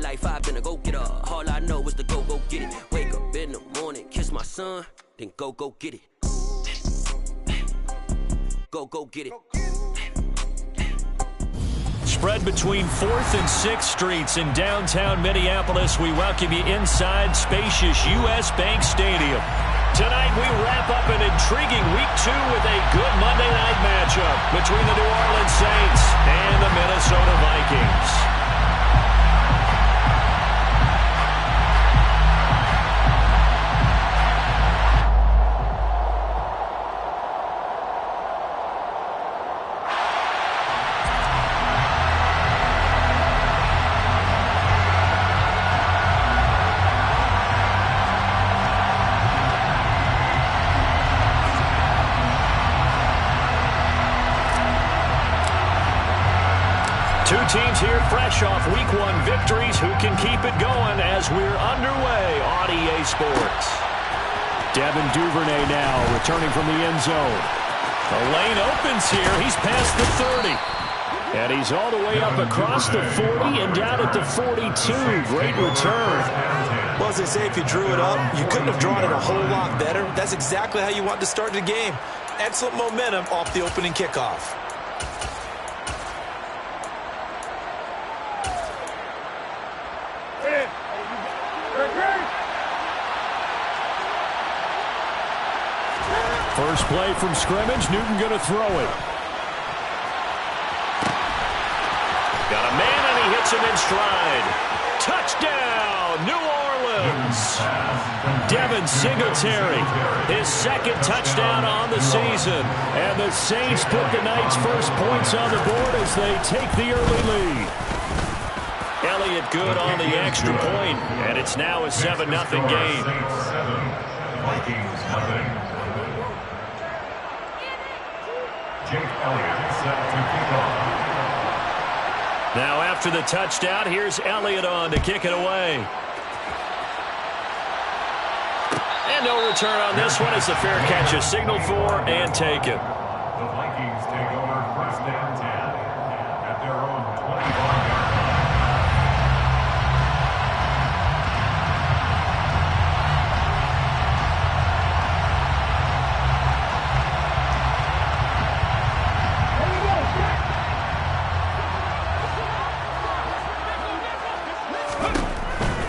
life, I've been a go-getter. All I know is to go get it. Wake up in the morning, kiss my son, then go get it. Go get it. Spread between 4th and 6th Streets in downtown Minneapolis. We welcome you inside spacious U.S. Bank Stadium. Tonight we wrap up an intriguing Week 2 with a good Monday night matchup between the New Orleans Saints and the Minnesota Vikings. Two teams here fresh off Week 1 victories. Who can keep it going as we're underway on EA Sports? Devin Duvernay now returning from the end zone. The lane opens here. He's past the 30. And he's all the way up across the 40 and down at the 42. Great return. Well, as they say, if you drew it up, you couldn't have drawn it a whole lot better. That's exactly how you want to start the game. Excellent momentum off the opening kickoff. First play from scrimmage. Newton going to throw it. Got a man, and he hits him in stride. Touchdown, New Orleans. Devin Singletary, his second touchdown on the season. And the Saints put the night's first points on the board as they take the early lead. Elliott good on the extra point, and it's now a 7-0 game. Vikings nothing. Jake Elliott set to kick off. Now after the touchdown, here's Elliott on to kick it away. And no return on this one. It's a fair catch, a signal for, and take it. The Vikings take over first down 10 at their own 25-yard line.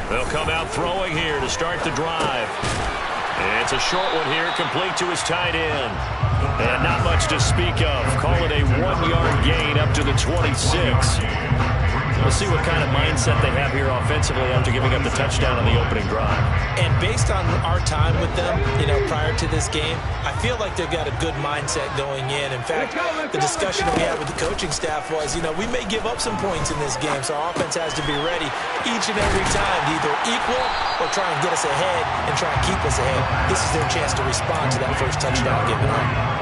They'll come out throwing here to start the drive. It's a short one here, complete to his tight end. And not much to speak of. Call it a 1-yard gain up to the 26. We'll see what kind of mindset they have here offensively after giving up the touchdown on the opening drive. And based on our time with them, prior to this game, I feel like they've got a good mindset going in. In fact, the discussion that we had with the coaching staff was, we may give up some points in this game, so our offense has to be ready each and every time to either equal or try and get us ahead and try and keep us ahead. This is their chance to respond to that first touchdown given up.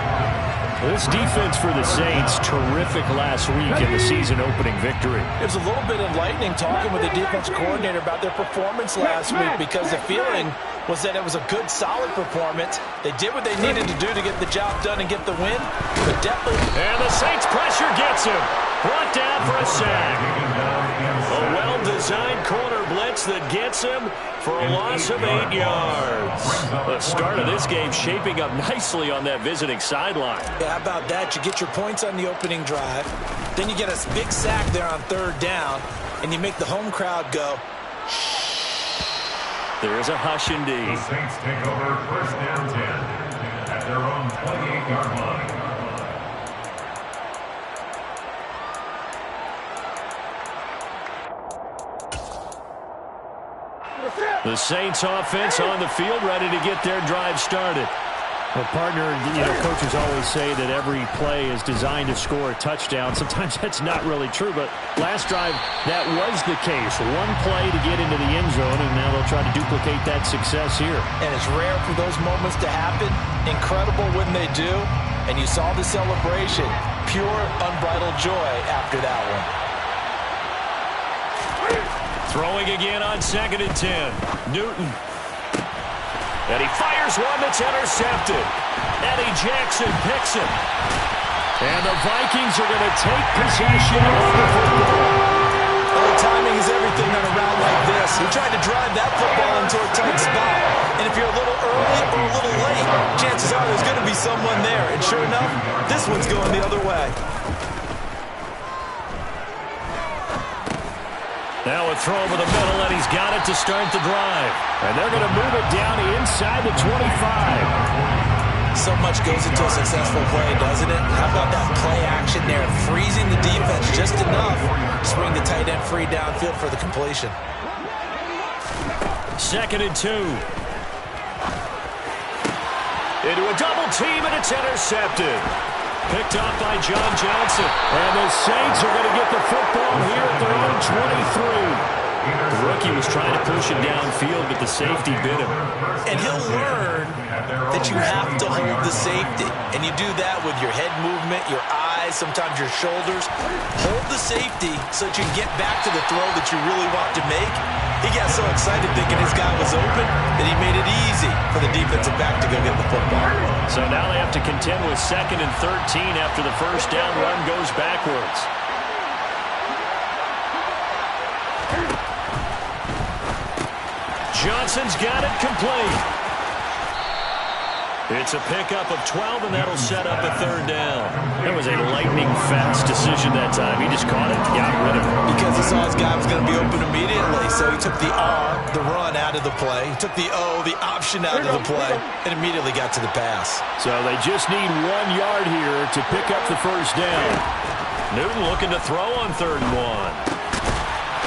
This defense for the Saints, terrific last week in the season-opening victory. It was a little bit enlightening talking with the defense coordinator about their performance last week because the feeling was that it was a good, solid performance. They did what they needed to do to get the job done and get the win, but definitely... And the Saints pressure gets him. Brought down for a sack. A well-designed corner blitz that gets him for a loss of 8 yards. The start of this game shaping up nicely on that visiting sideline. Yeah, how about that? You get your points on the opening drive. Then you get a big sack there on third down, and you make the home crowd go, there's a hush indeed. The Saints take over first down 10 at their own 28-yard line. The Saints offense on the field, ready to get their drive started. Well, partner, coaches always say that every play is designed to score a touchdown. Sometimes that's not really true, but last drive, that was the case. One play to get into the end zone, and now they'll try to duplicate that success here. And it's rare for those moments to happen. Incredible when they do. And you saw the celebration. Pure, unbridled joy after that one. Throwing again on 2nd and 10. Newton. And he fires one that's intercepted. Eddie Jackson picks it. And the Vikings are going to take possession of the football. Well, timing is everything on a route like He tried to drive that football into a tight spot. And if you're a little early or a little late, chances are there's going to be someone there. And sure enough, this one's going the other way. Now a throw over the middle, and he's got it to start the drive. And they're going to move it down inside the 25. So much goes into a successful play, doesn't it? How about that play action there, freezing the defense just enough to swing the tight end free downfield for the completion. 2nd and 2. Into a double team, and it's intercepted. Picked off by John Johnson. And the Saints are going to get the football here at their own 23. The rookie was trying to push him downfield, but the safety bit him. And he'll learn that you have to hold the safety. And you do that with your head movement, your eyes, sometimes your shoulders. Hold the safety so that you can get back to the throw that you really want to make. He got so excited thinking his guy was open that he made it easy for the defensive back to go get the football. So now they have to contend with 2nd and 13 after the first down run goes backwards. Johnson's got it complete. It's a pickup of 12, and that'll set up a 3rd down. That was a lightning-fast decision that time. He just caught it and got rid of it. Because he saw his guy was going to be open immediately, so he took the R, the run, out of the play. He took the O, the option, out of the play, and immediately got to the pass. So they just need 1 yard here to pick up the first down. Newton looking to throw on 3rd and 1.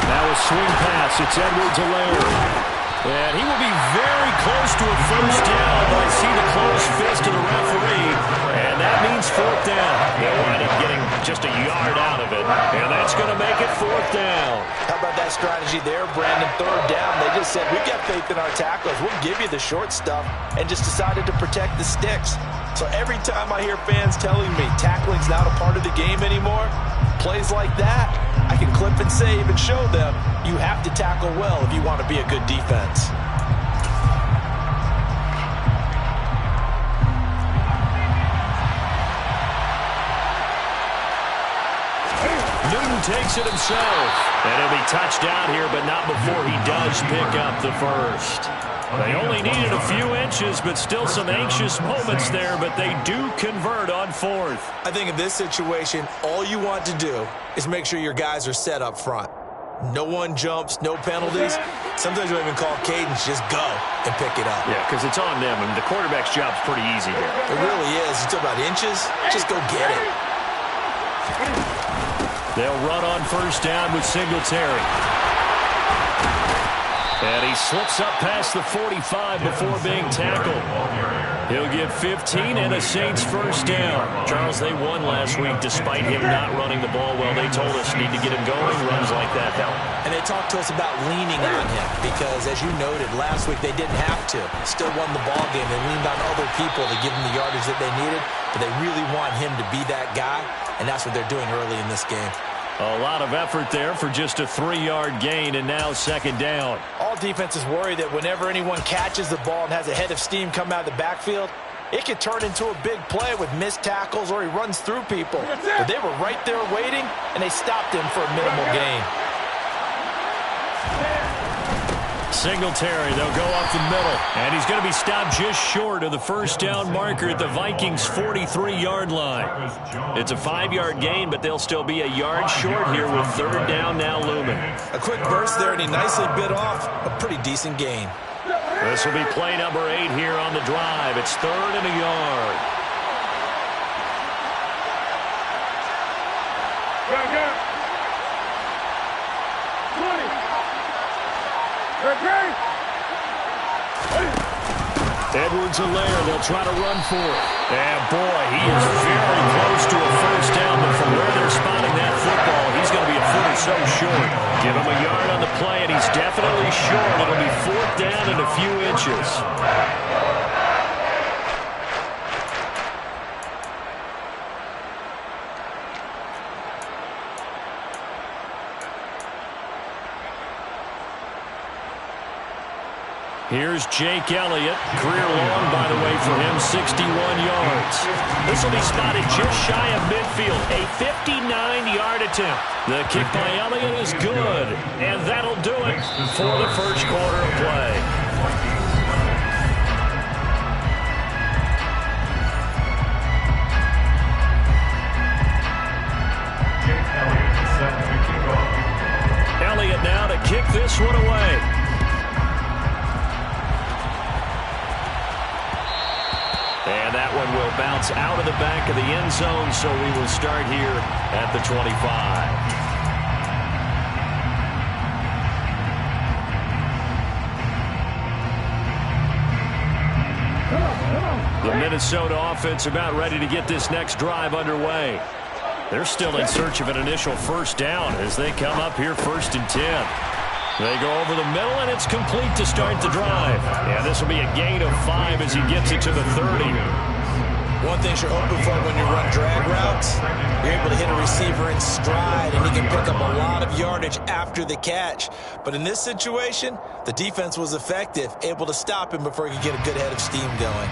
Now a swing pass. It's Edwards-Helaire. And he will be very close to a first down, but I see the closed fist of the referee, and that means 4th down. They'll wind up getting just a yard out of it, and that's going to make it 4th down. How about that strategy there, Brandon? 3rd down, they just said, we've got faith in our tacklers. We'll give you the short stuff, and just decided to protect the sticks. So every time I hear fans telling me tackling's not a part of the game anymore, plays like that, I can clip and save and show them you have to tackle well if you want to be a good defense. Newton takes it himself. And he'll be touched down here, but not before he does pick up the first. They only needed a few inches, but still some anxious moments there, but they do convert on 4th. I think in this situation, all you want to do is make sure your guys are set up front. No one jumps, no penalties. Sometimes you don't even call cadence, just go and pick it up. Yeah, because it's on them. I mean, the quarterback's job's pretty easy here. It really is. You talk about inches, just go get it. They'll run on first down with Singletary. And he slips up past the 45 before being tackled. He'll get 15 and a Saints first down. Charles, they won last week despite him not running the ball well. They told us need to get him going. Runs like that help. And they talked to us about leaning on him because, as you noted, last week they didn't have to. Still won the ball game. They leaned on other people to give them the yardage that they needed, but they really want him to be that guy, and that's what they're doing early in this game. A lot of effort there for just a 3-yard gain, and now 2nd down. All defenses worry that whenever anyone catches the ball and has a head of steam come out of the backfield, it could turn into a big play with missed tackles or he runs through people. But they were right there waiting, and they stopped him for a minimal gain. Singletary, they'll go up the middle, and he's going to be stopped just short of the first down marker at the Vikings' 43-yard line. It's a 5-yard gain, but they'll still be a yard short here with 3rd down now looming. A quick burst there, and he nicely bit off a pretty decent gain. This will be play number 8 here on the drive. It's 3rd and a yard. Edwards-Helaire, they'll try to run for it. And boy, he is very close to a first down, but from where they're spotting that football, he's going to be a foot or so short. Give him a yard on the play, and he's definitely short. It'll be 4th down and a few inches. Here's Jake Elliott. Career long, by the way, for him, 61 yards. This will be spotted just shy of midfield, a 59-yard attempt. The kick by Elliott is good, and that'll do it for the first quarter of play. Jake Elliott is set to kick off. Elliott now to kick this one away. And that one will bounce out of the back of the end zone, so we will start here at the 25. The Minnesota offense about ready to get this next drive underway. They're still in search of an initial first down as they come up here 1st and 10. They go over the middle, and it's complete to start the drive. And this will be a gain of 5 as he gets it to the 30. One thing you're hoping for when you run drag routes, you're able to hit a receiver in stride, and he can pick up a lot of yardage after the catch. But in this situation, the defense was effective, able to stop him before he could get a good head of steam going.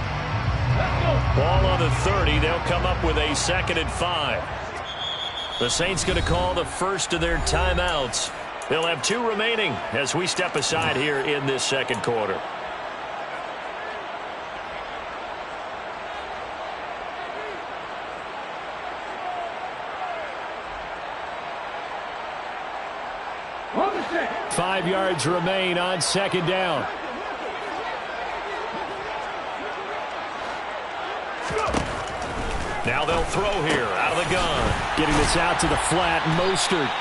Ball on the 30. They'll come up with a 2nd and 5. The Saints going to call the first of their timeouts. They'll have 2 remaining as we step aside here in this second quarter. Five yards remain on 2nd down. Now they'll throw here out of the gun. Getting this out to the flat, Mostert.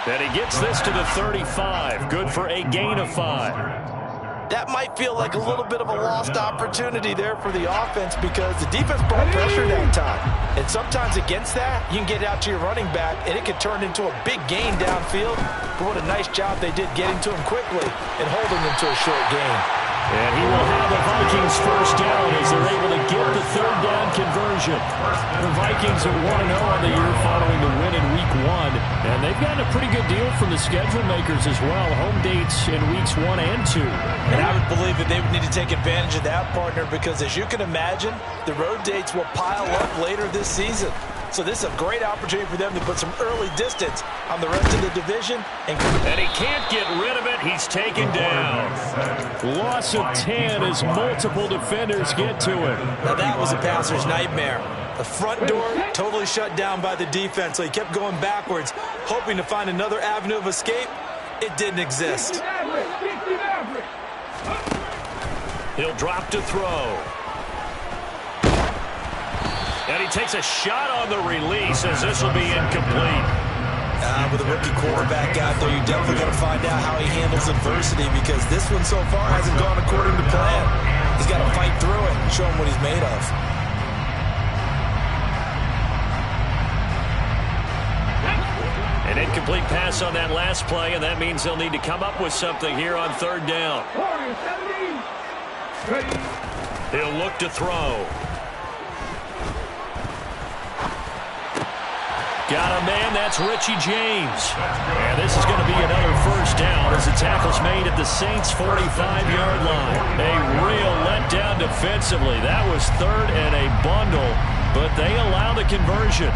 And he gets this to the 35. Good for a gain of 5. That might feel like a little bit of a lost opportunity there for the offense because the defense brought pressure that time. And sometimes against that, you can get out to your running back, and it could turn into a big gain downfield. But what a nice job they did getting to him quickly and holding him to a short gain. And he will have the Vikings first down as they're able to get the 3rd down conversion. The Vikings are 1-0 on the year following the win in Week 1. And they've gotten a pretty good deal from the schedule makers as well. Home dates in Weeks 1 and 2. And I would believe that they would need to take advantage of that, partner, because as you can imagine, the road dates will pile up later this season. So this is a great opportunity for them to put some early distance on the rest of the division. And he can't get rid of it. He's taken down. Loss of 10 as multiple defenders get to him. Now that was a passer's nightmare. The front door totally shut down by the defense, so he kept going backwards, hoping to find another avenue of escape. It didn't exist. He'll drop to throw. And he takes a shot on the release as this will be incomplete. With a rookie quarterback out there, you're definitely going to find out how he handles adversity because this one so far hasn't gone according to plan. He's got to fight through it and show him what he's made of. An incomplete pass on that last play, and that means they'll need to come up with something here on 3rd down. He'll look to throw. Got a man, that's Richie James. And this is going to be another first down as the tackle's made at the Saints' 45-yard line. A real letdown defensively. That was 3rd and a bundle, but they allow the conversion.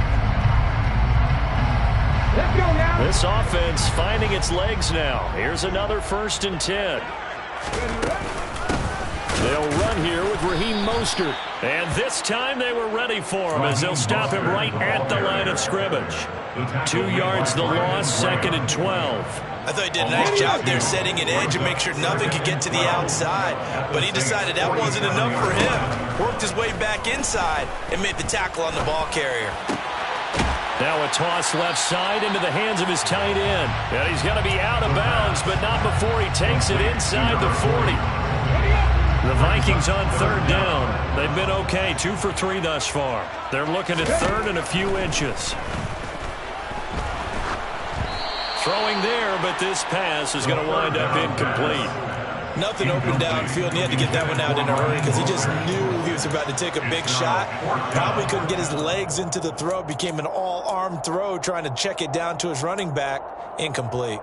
This offense finding its legs now. Here's another 1st and 10. They'll run here with Raheem Mostert. And this time they were ready for him as they'll stop him right at the line of scrimmage. 2 yards the loss, 2nd and 12. I thought he did a nice job there setting an edge and make sure nothing could get to the outside. But he decided that wasn't enough for him. Worked his way back inside and made the tackle on the ball carrier. Now a toss left side into the hands of his tight end. And he's going to be out of bounds, but not before he takes it inside the 40. The Vikings on 3rd down. They've been okay, 2 for 3 thus far. They're looking at 3rd and a few inches. Throwing there, but this pass is going to wind up incomplete. Nothing open downfield, and he had to get that one out in a hurry because he just knew he was about to take a big shot. Probably couldn't get his legs into the throw. Became an all-arm throw trying to check it down to his running back. Incomplete.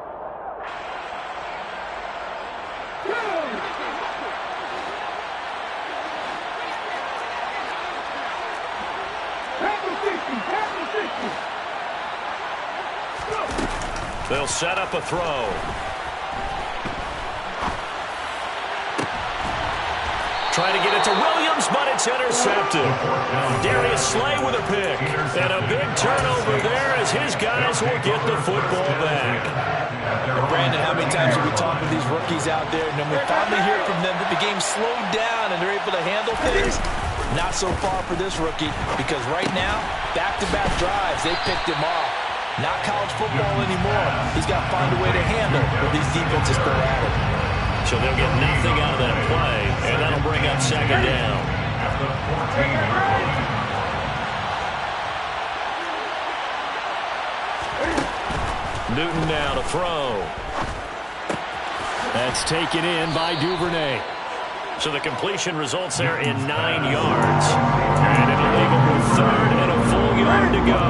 They'll set up a throw. Trying to get it to Williams, but it's intercepted. Darius Slay with a pick. And a big turnover there as his guys will get the football back. Brandon, how many times have we talked with these rookies out there, and then we finally hear from them that the game slowed down and they're able to handle things? Not so far for this rookie, because right now, back-to-back drives, they picked him off. Not college football anymore. He's got to find a way to handle what these defenses throw at him. So they'll get nothing out of that play, and that'll bring up second down. Newton now to throw. That's taken in by Duvernay. So the completion results there in 9 yards. And it'll leave him with third and a full yard to go.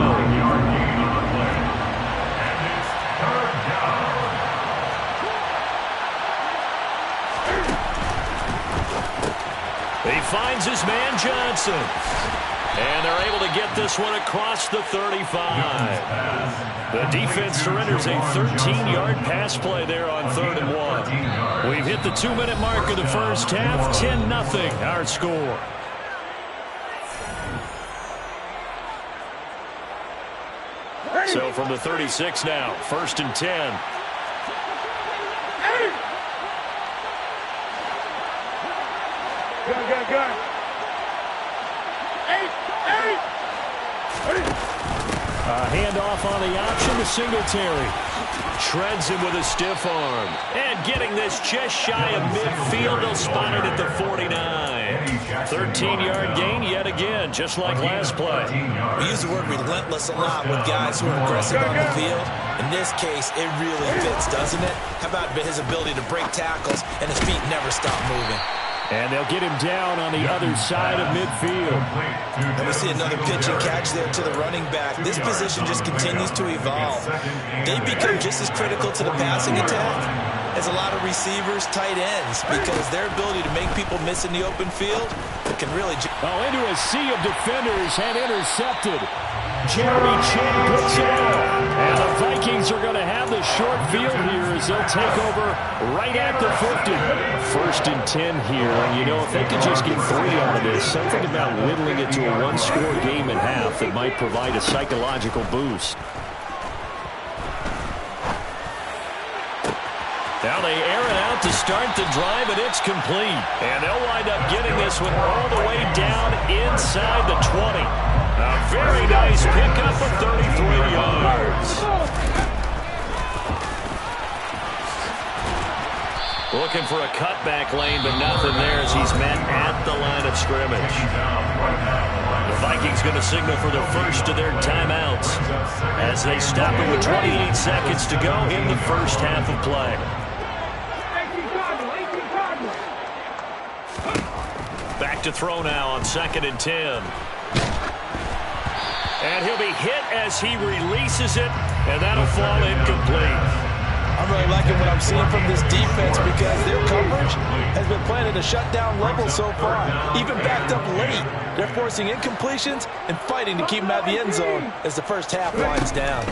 He finds his man Johnson. And they're able to get this one across the 35. The defense surrenders a 13-yard pass play there on 3rd and 1. We've hit the 2-minute mark of the first half. 10-0 our score. So from the 36 now, 1st and 10. Go. A handoff on the option to Singletary. Shreds him with a stiff arm. And getting this just shy of midfield, they'll spot it at the 49. 13-yard gain yet again, just like last play. We use the word relentless a lot with guys who are aggressive on the field. In this case, it really fits, doesn't it? How about his ability to break tackles and his feet never stop moving? And they'll get him down on the other side of midfield. And we see another pitch and catch there to the running back. This position just continues to evolve. They become just as critical to the passing attack as a lot of receivers, tight ends, because their ability to make people miss in the open field can really... Into a sea of defenders and intercepted. Jeremy Chin puts it out. And the Vikings are going to have the short field here as they'll take over right at the 50. 1st and 10 here. And, you know, if they could just get 3 out of this, something about whittling it to a 1-score game at half that might provide a psychological boost. Now they air it out to start the drive, and it's complete. And they'll wind up getting this one all the way down inside the 20. A very nice pickup of 33 yards. Looking for a cutback lane, but nothing there as he's met at the line of scrimmage. The Vikings going to signal for the first of their timeouts as they stop it with 28 seconds to go in the first half of play. Back to throw now on 2nd and 10. And he'll be hit as he releases it, and that'll fall incomplete. I'm really liking what I'm seeing from this defense because their coverage has been playing at a shutdown level so far. Even backed up late, they're forcing incompletions and fighting to keep them out of the end zone as the first half winds down.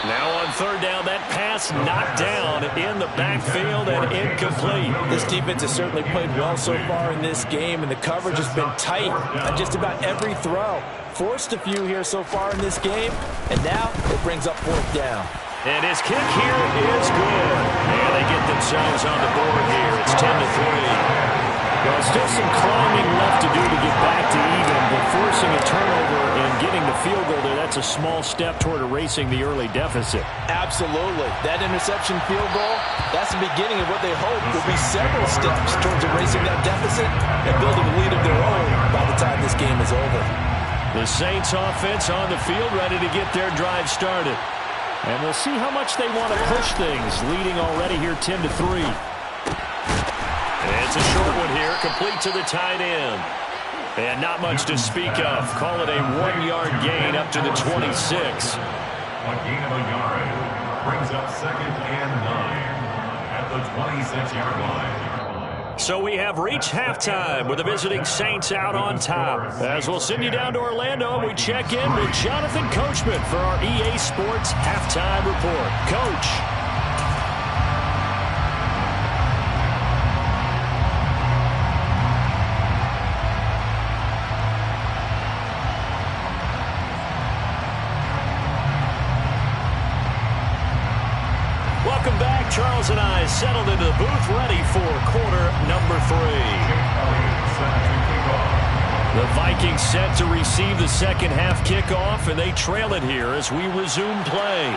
Now on 3rd down, that pass knocked down in the backfield and incomplete. This defense has certainly played well so far in this game, and the coverage has been tight on just about every throw. Forced a few here so far in this game, and now it brings up 4th down. And his kick here is good. And they get themselves on the board here. It's 10-3. Well, still some climbing left to do to get back to even, but forcing a turnover and getting the field goal there, that's a small step toward erasing the early deficit. Absolutely. That interception field goal, that's the beginning of what they hope will be several steps towards erasing that deficit and building a lead of their own by the time this game is over. The Saints offense on the field ready to get their drive started. And we'll see how much they want to push things, leading already here 10-3. It's a short one here, complete to the tight end. And not much to speak of. Call it a 1-yard gain up to the 26. A gain of a yard brings up 2nd and 9 at the 26-yard line. So we have reached halftime with the visiting Saints out on top. As we'll send you down to Orlando, we check in with Jonathan Coachman for our EA Sports Halftime Report. Coach. Welcome back. Charles and I settled into the booth ready for quarter number 3. The Vikings set to receive the second half kickoff, and they trail it here as we resume play.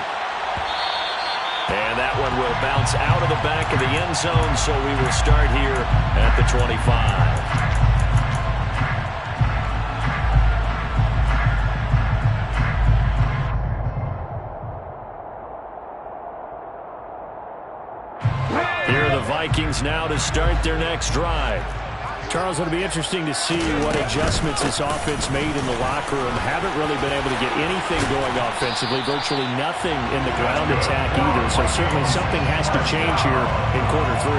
And that one will bounce out of the back of the end zone, so we will start here at the 25. Vikings now to start their next drive. Charles, it'll be interesting to see what adjustments this offense made in the locker room. Haven't really been able to get anything going offensively, virtually nothing in the ground attack either. So certainly something has to change here in quarter 3.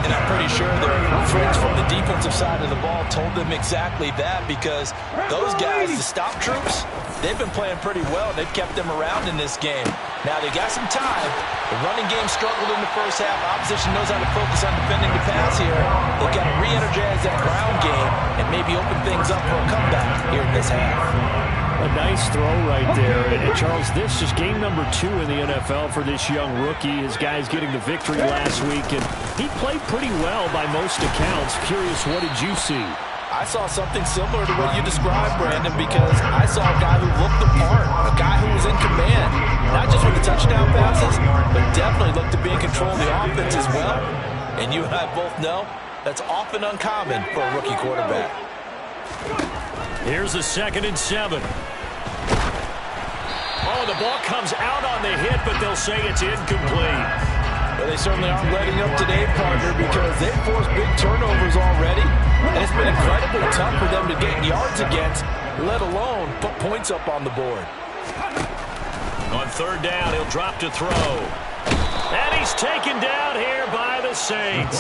And I'm pretty sure their friends from the defensive side of the ball told them exactly that, because those guys, the stop troops, they've been playing pretty well. They've kept them around in this game. Now they got some time. The running game struggled in the first half. Opposition knows how to focus on defending the pass here. They've got to re-energize that ground game and maybe open things up for a comeback here in this half. A nice throw right there. And Charles, this is game number 2 in the NFL for this young rookie. His guys getting the victory last week, and he played pretty well by most accounts. Curious, what did you see? I saw something similar to what you described, Brandon, because I saw a guy who looked the part, a guy who was in command, not just with the touchdown passes, but definitely looked to be in control of the offense as well. And you and I both know that's often uncommon for a rookie quarterback. Here's a 2nd and 7. Oh, the ball comes out on the hit, but they'll say it's incomplete. Well, they certainly aren't letting up today, partner, because they've forced big turnovers already. And it's been incredibly tough for them to get yards against, let alone put points up on the board. On 3rd down, he'll drop to throw. And he's taken down here by the Saints.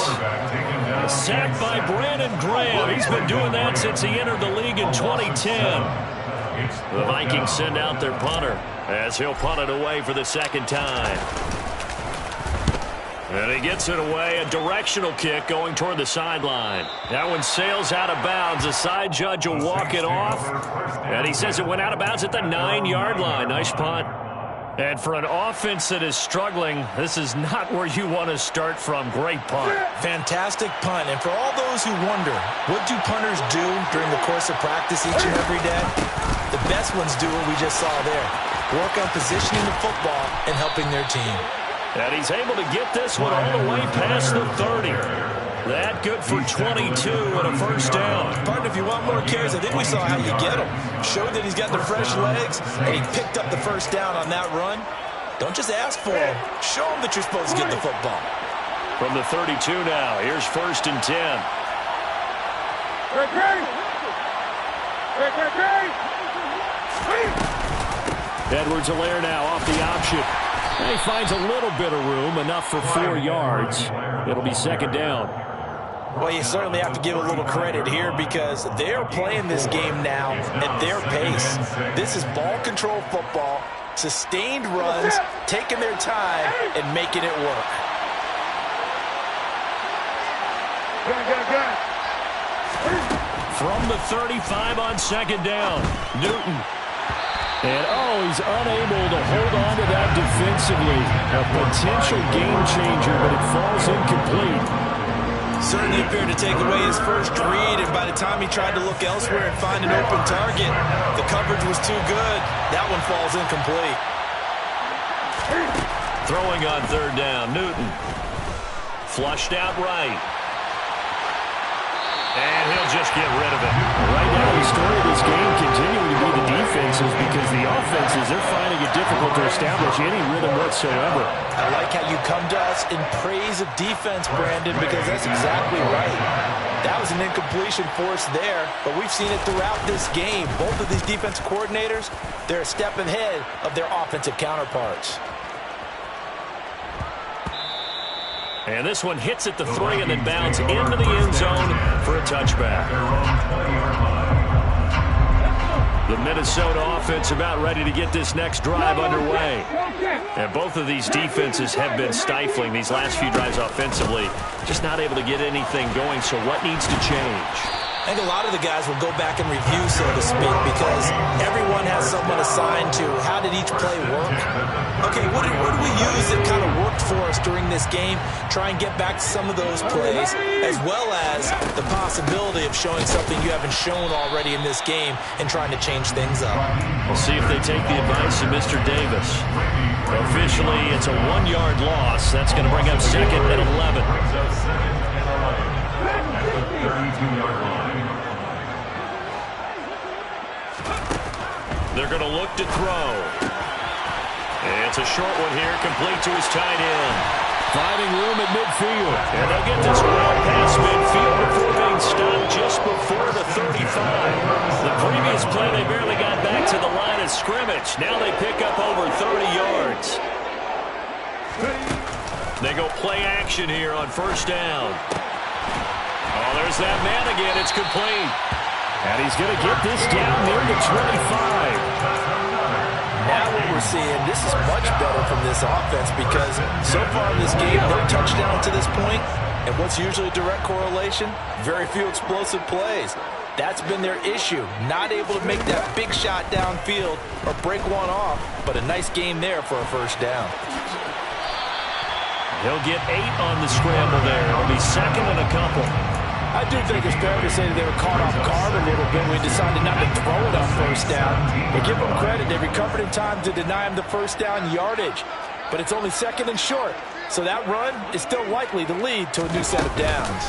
Sacked by Brandon Graham. He's been doing that since he entered the league in 2010. The Vikings send out their punter as he'll punt it away for the 2nd time. And he gets it away, a directional kick going toward the sideline. That one sails out of bounds. The side judge will walk it off. And he says it went out of bounds at the 9-yard line. Nice punt. And for an offense that is struggling, this is not where you want to start from. Great punt. Fantastic punt. And for all those who wonder, what do punters do during the course of practice each and every day? The best ones do what we just saw there. Work on positioning the football and helping their team. And he's able to get this one all the way past the 30. That good for 22 and a 1st down. Partner, if you want more carries, I think we saw how you get him. Showed that he's got the fresh legs, and he picked up the 1st down on that run. Don't just ask for him. Show him that you're supposed to get the football. From the 32 now, here's 1st and 10. Edwards-Helaire now off the option. And he finds a little bit of room, enough for 4 yards. It'll be 2nd down. Well, you certainly have to give a little credit here because they're playing this game now at their pace. This is ball control football, sustained runs, taking their time, and making it work. From the 35 on 2nd down, Newton. And, he's unable to hold on to that defensively. A potential game changer, but it falls incomplete. Certainly appeared to take away his first read, and by the time he tried to look elsewhere and find an open target, the coverage was too good. That one falls incomplete. Throwing on 3rd down, Newton. Flushed out right. And he'll just get rid of it. Right now, the story of this game continuing to be the defenses because the offenses, they're finding it difficult to establish any rhythm whatsoever. I like how you come to us in praise of defense, Brandon, because that's exactly right. That was an incompletion forced there, but we've seen it throughout this game. Both of these defensive coordinators, they're a step ahead of their offensive counterparts. And this one hits at the 3 and then bounds into the end zone for a touchback. The Minnesota offense about ready to get this next drive underway. And both of these defenses have been stifling these last few drives offensively. Just not able to get anything going, so what needs to change? I think a lot of the guys will go back and review, so to speak, because everyone has someone assigned to how did each play work. Okay, what did we use that kind of worked for us during this game? Try and get back to some of those plays, as well as the possibility of showing something you haven't shown already in this game and trying to change things up. We'll see if they take the advice of Mr. Davis. Officially, it's a 1-yard loss. That's going to bring up 2nd and 11. 32-yard line. They're going to look to throw. And it's a short one here, complete to his tight end. Finding room at midfield. And they'll get this well past midfield before being stopped just before the 35. The previous play, they barely got back to the line of scrimmage. Now they pick up over 30 yards. They go play action here on 1st down. Oh, there's that man again. It's complete. And he's going to get this down near the 25. Now what we're seeing, this is much better from this offense because so far in this game, no touchdown to this point, and what's usually a direct correlation? Very few explosive plays. That's been their issue, not able to make that big shot downfield or break one off, but a nice game there for a 1st down. He'll get 8 on the scramble there. It'll be 2nd and a couple. I do think it's fair to say that they were caught off guard a little bit when we decided not to throw it on 1st down. But give them credit, they recovered in time to deny him the 1st down yardage. But it's only 2nd and short, so that run is still likely to lead to a new set of downs.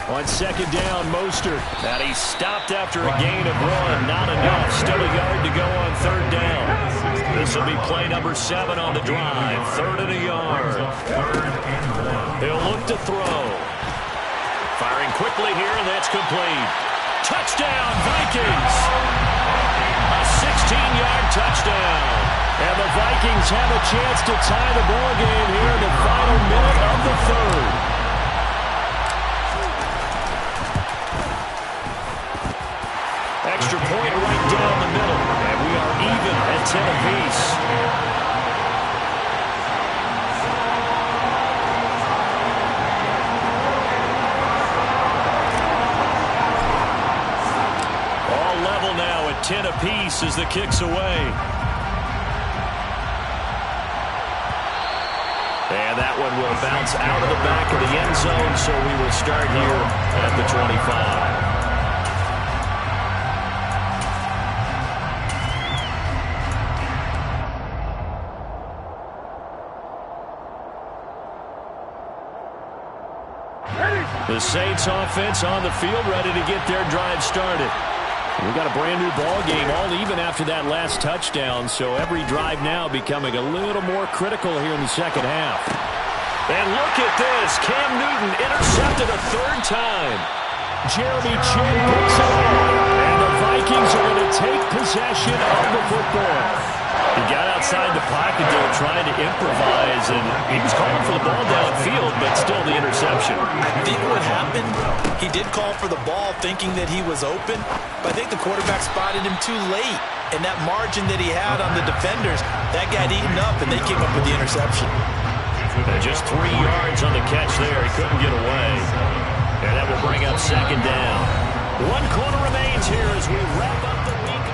On 2nd down, Mostert. And he stopped after a gain of 1. Not enough. Still a yard to go on 3rd down. This will be play number 7 on the drive. 3rd and a yard. He'll look to throw. Firing quickly here, and that's complete. Touchdown, Vikings! A 16-yard touchdown. And the Vikings have a chance to tie the ball game here in the final minute of the 3rd. Extra point right down the middle, and we are even at 10 apiece. All level now at 10 apiece as the kick's away. And that one will bounce out of the back of the end zone, so we will start here at the 25. The Saints offense on the field ready to get their drive started. We've got a brand new ball game, all even after that last touchdown, so every drive now becoming a little more critical here in the 2nd half. And look at this. Cam Newton intercepted a 3rd time. Jeremy Chinn picks it up, and the Vikings are going to take possession of the football. He got outside the pocket there trying to improvise, and he was calling for the ball downfield, but still the interception. I think what happened, he did call for the ball thinking that he was open, but I think the quarterback spotted him too late. And that margin that he had on the defenders, that got eaten up, and they came up with the interception. And just 3 yards on the catch there. He couldn't get away. And that will bring up 2nd down. 1 quarter remains here as we wrap up the week.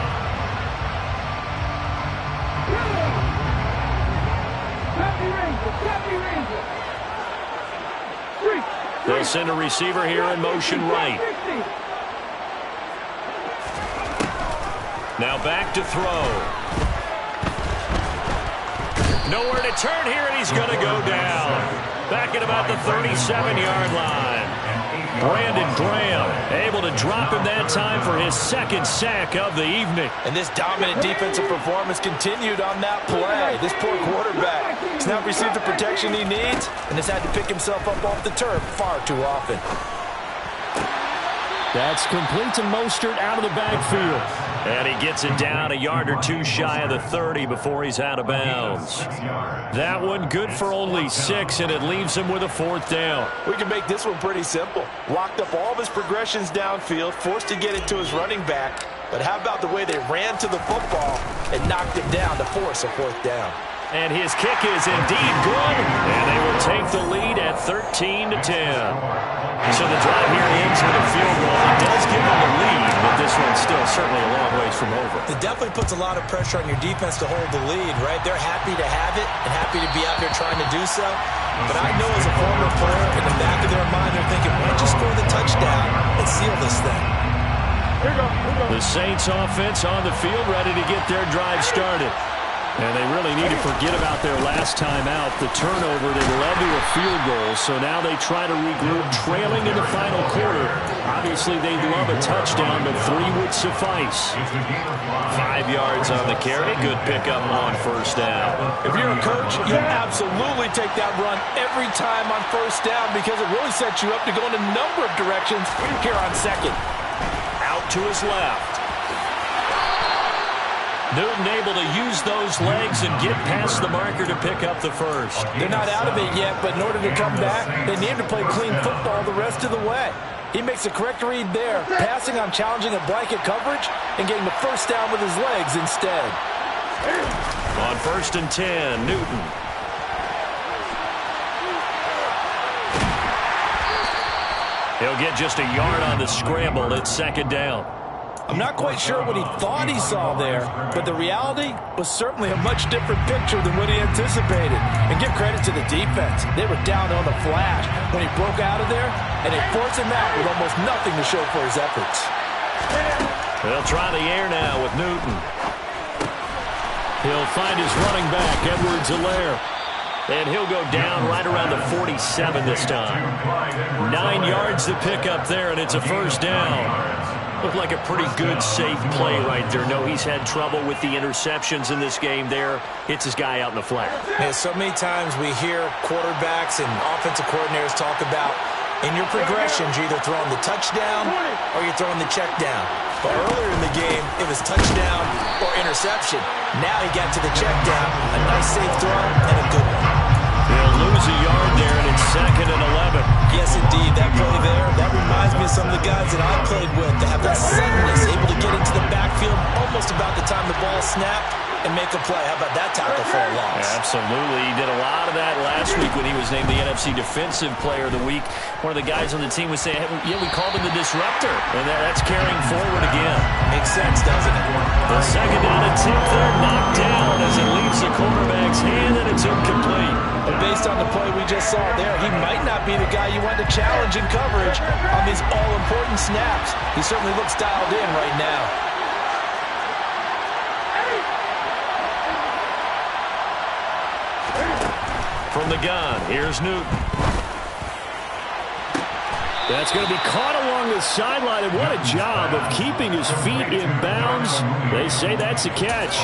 They'll send a receiver here in motion right. Now back to throw. Nowhere to turn here, and he's going to go down. Back at about the 37-yard line. Brandon Graham able to drop him that time for his 2nd sack of the evening. And this dominant defensive performance continued on that play. This poor quarterback has not received the protection he needs and has had to pick himself up off the turf far too often. That's complete to Mostert out of the backfield. And he gets it down a yard or two shy of the 30 before he's out of bounds. That one good for only 6, and it leaves him with a 4th down. We can make this one pretty simple. Locked up all of his progressions downfield, forced to get it to his running back. But how about the way they ran to the football and knocked it down to force a 4th down? And his kick is indeed good, and they will take the lead at 13-10. So the drive here ends with a field goal. It does give them the lead, but this one's still certainly a long ways from over. It definitely puts a lot of pressure on your defense to hold the lead, right? They're happy to have it and happy to be out there trying to do so. But I know as a former player, in the back of their mind, they're thinking, why don't you score the touchdown and seal this thing? The Saints offense on the field, ready to get their drive started. And they really need to forget about their last time out, the turnover that led to a field goal. So now they try to regroup, trailing in the final quarter. Obviously, they'd love a touchdown, but 3 would suffice. 5 yards on the carry. Good pickup on 1st down. If you're a coach, you absolutely take that run every time on 1st down because it really sets you up to go in a number of directions here on 2nd. Out to his left. Newton able to use those legs and get past the marker to pick up the 1st. They're not out of it yet, but in order to come back, they need to play clean football the rest of the way. He makes a correct read there, passing on challenging a blanket coverage and getting the 1st down with his legs instead. On 1st and 10, Newton. He'll get just a yard on the scramble. It's 2nd down. I'm not quite sure what he thought he saw there, but the reality was certainly a much different picture than what he anticipated. And give credit to the defense. They were down on the flash when he broke out of there, and they forced him out with almost nothing to show for his efforts. They'll try the air now with Newton. He'll find his running back, Edwards-Helaire. And he'll go down right around the 47 this time. 9 yards to pick up there, and it's a 1st down. Looked like a pretty good, safe play right there. No, he's had trouble with the interceptions in this game there. Hits his guy out in the flat. Yeah, so many times we hear quarterbacks and offensive coordinators talk about in your progressions, you're either throwing the touchdown or you're throwing the check down. But earlier in the game, it was touchdown or interception. Now he got to the check down, a nice safe throw, and a good one. They'll lose a yard there, and it's 2nd and 11. Yes, indeed. That play there, that reminds me of some of the guys that I played with that have that suddenness, able to get into the backfield almost about the time the ball snapped and make a play. How about that tackle for a loss? Yeah, absolutely. He did a lot of that last week when he was named the NFC Defensive Player of the Week. One of the guys on the team was saying, yeah, we called him the disruptor. And that's carrying forward again. Makes sense, doesn't it? The 2nd down attempt there knocked down as it leaves the quarterback's hand, and it's incomplete. And based on the play we just saw there, he might not be the guy you want to challenge in coverage on these all-important snaps. He certainly looks dialed in right now. From the gun, here's Newton. That's going to be caught along the sideline, and what a job of keeping his feet in bounds. They say that's a catch.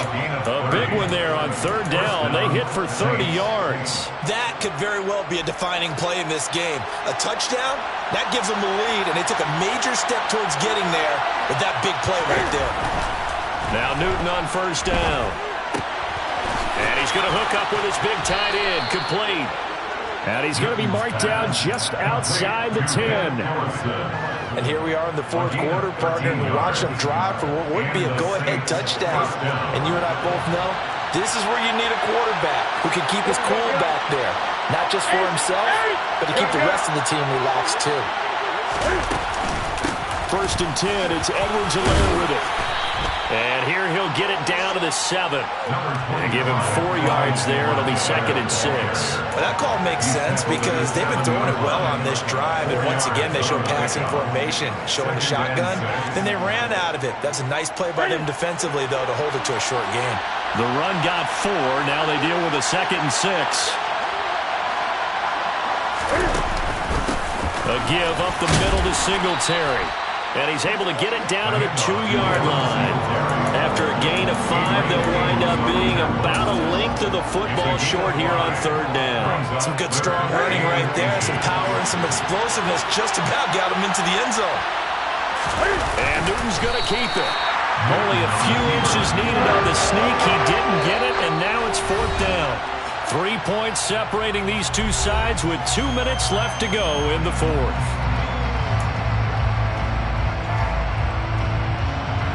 A big one there on 3rd down. They hit for 30 yards. That could very well be a defining play in this game. A touchdown, that gives them the lead, and they took a major step towards getting there with that big play right there. Now Newton on 1st down. And he's going to hook up with his big tight end, complete. And he's going to be marked down just outside the 10. And here we are in the 4th quarter, partner, and we watch them drive for what would be a go-ahead touchdown. And you and I both know this is where you need a quarterback who can keep his cool back there. Not just for himself, but to keep the rest of the team relaxed too. 1st and 10, it's Edwards-Helaire with it. And here he'll get it down to the 7. And give him 4 yards there. It'll be 2nd and 6. Well, that call makes sense because they've been throwing it well on this drive. And once again, they show passing formation, showing the shotgun. Then they ran out of it. That's a nice play by them defensively, though, to hold it to a short game. The run got 4. Now they deal with a 2nd and 6. A give up the middle to Singletary. And he's able to get it down to the 2-yard line. After a gain of 5, they'll wind up being about a length of the football short here on 3rd down. Some good, strong running right there. Some power and some explosiveness just about got him into the end zone. And Newton's going to keep it. Only a few inches needed on the sneak. He didn't get it, and now it's 4th down. 3 points separating these two sides with 2 minutes left to go in the 4th.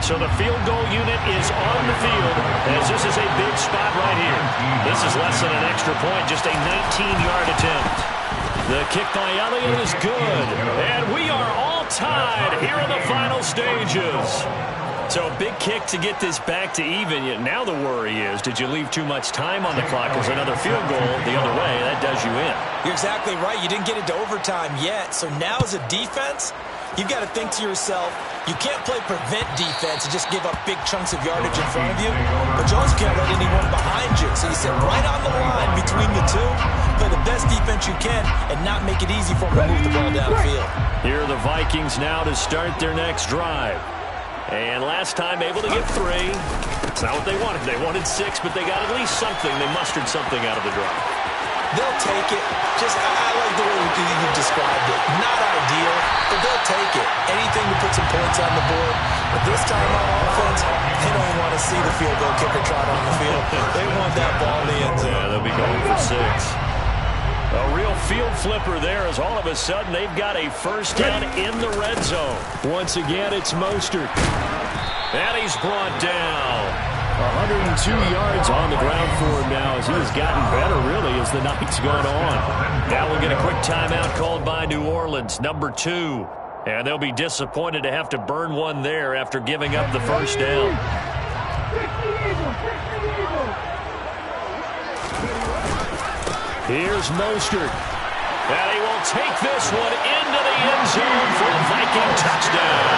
So the field goal unit is on the field, as this is a big spot right here. This is less than an extra point, just a 19-yard attempt. The kick by Elliott is good, and we are all tied here in the final stages. So a big kick to get this back to even. Yet now the worry is, did you leave too much time on the clock? Because another field goal the other way, that does you in. You're exactly right. You didn't get into overtime yet. So now as a defense, you've got to think to yourself, you can't play prevent defense and just give up big chunks of yardage in front of you, but you also can't let anyone behind you. So you sit right on the line between the two, play the best defense you can, and not make it easy for them to move the ball downfield. Here are the Vikings now to start their next drive. And last time able to get 3. It's not what they wanted. They wanted 6, but they got at least something. They mustered something out of the drive. They'll take it. I like the way you described it. Not ideal, but they'll take it. Anything to put some points on the board. But this time on offense, they don't want to see the field goal kicker trot on the field. They want that ball in the end zone. Yeah, they'll be going for 6. A real field flipper there as all of a sudden they've got a first down in the red zone. Once again, it's Mostert. And he's brought down. 102 yards on the ground for him now as he has gotten better, really, as the night's gone on. Now we'll get a quick timeout called by New Orleans, number 2. And they'll be disappointed to have to burn one there after giving up the first down. Here's Mostert. And he will take this one into the end zone for a Viking touchdown.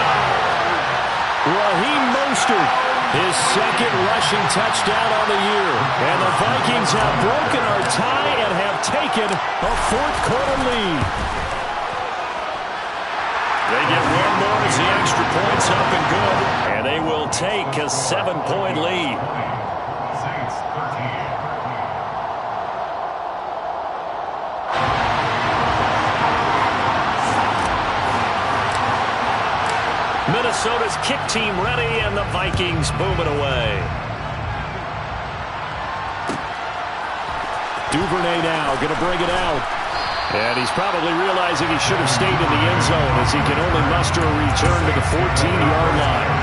Raheem Mostert, his second rushing touchdown on the year. And the Vikings have broken our tie and have taken a 4th quarter lead. They get one more as the extra point's up and good. And they will take a 7-point lead. Saints 13. Minnesota's kick team ready, and the Vikings booming away. Duvernay now going to bring it out. And he's probably realizing he should have stayed in the end zone as he can only muster a return to the 14-yard line.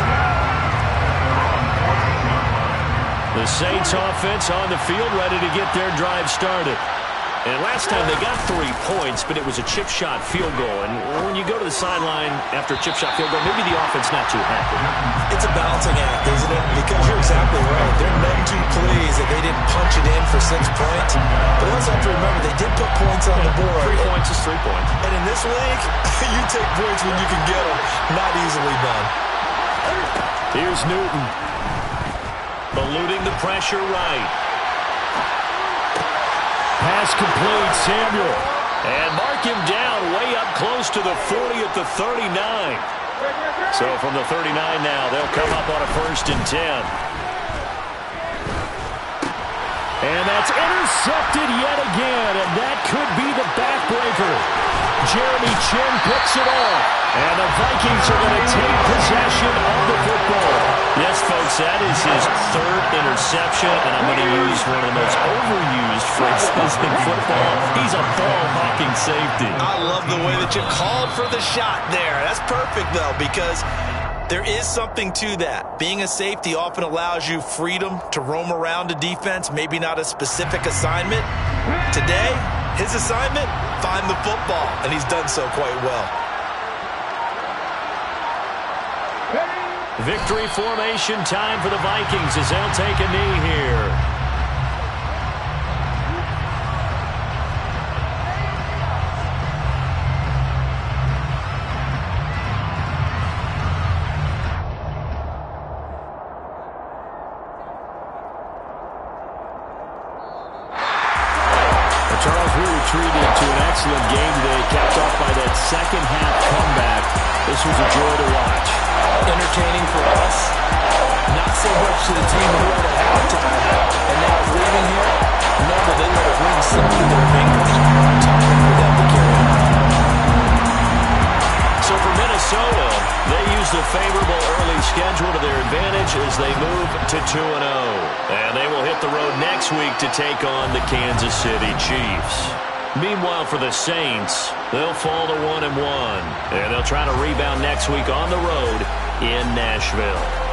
The Saints offense on the field ready to get their drive started. And last time they got 3 points, but it was a chip shot field goal. And when you go to the sideline after a chip shot field goal, maybe the offense not too happy. It's a balancing act, isn't it? Because you're exactly right. They're none too pleased that they didn't punch it in for 6 points. But they also have to remember they did put points on the board. 3 points is 3 points. And in this league, you take points when you can get them. Not easily done. Here's Newton. Eluding the pressure right. Pass complete, Samuel. And mark him down way up close to the 40 at the 39. So from the 39 now, they'll come up on a 1st and 10. And that's intercepted yet again, and that could be the backbreaker. Jeremy Chinn picks it off, and the Vikings are going to take possession of the football. Yes, folks, that is his 3rd interception, and I'm going to use one of the most overused phrases in football. He's a ball-hawking safety. I love the way that you called for the shot there. That's perfect, though, because there is something to that. Being a safety often allows you freedom to roam around a defense, maybe not a specific assignment. Today, his assignment, find the football, and he's done so quite well. Victory formation time for the Vikings as they'll take a knee here. Charles, we were treated to an excellent game today, capped off by that second-half comeback. This was a joy to watch. Entertaining for us, not so much to the team who had a halftime, and now leaving here, remember they let it ring something to their fingers. Tough for them to carry on. So for Minnesota, they use use the favorable early schedule to their advantage as they move to 2-0. And they will hit the road next week to take on the Kansas City Chiefs. Meanwhile, for the Saints, they'll fall to 1-1. And they'll try to rebound next week on the road in Nashville.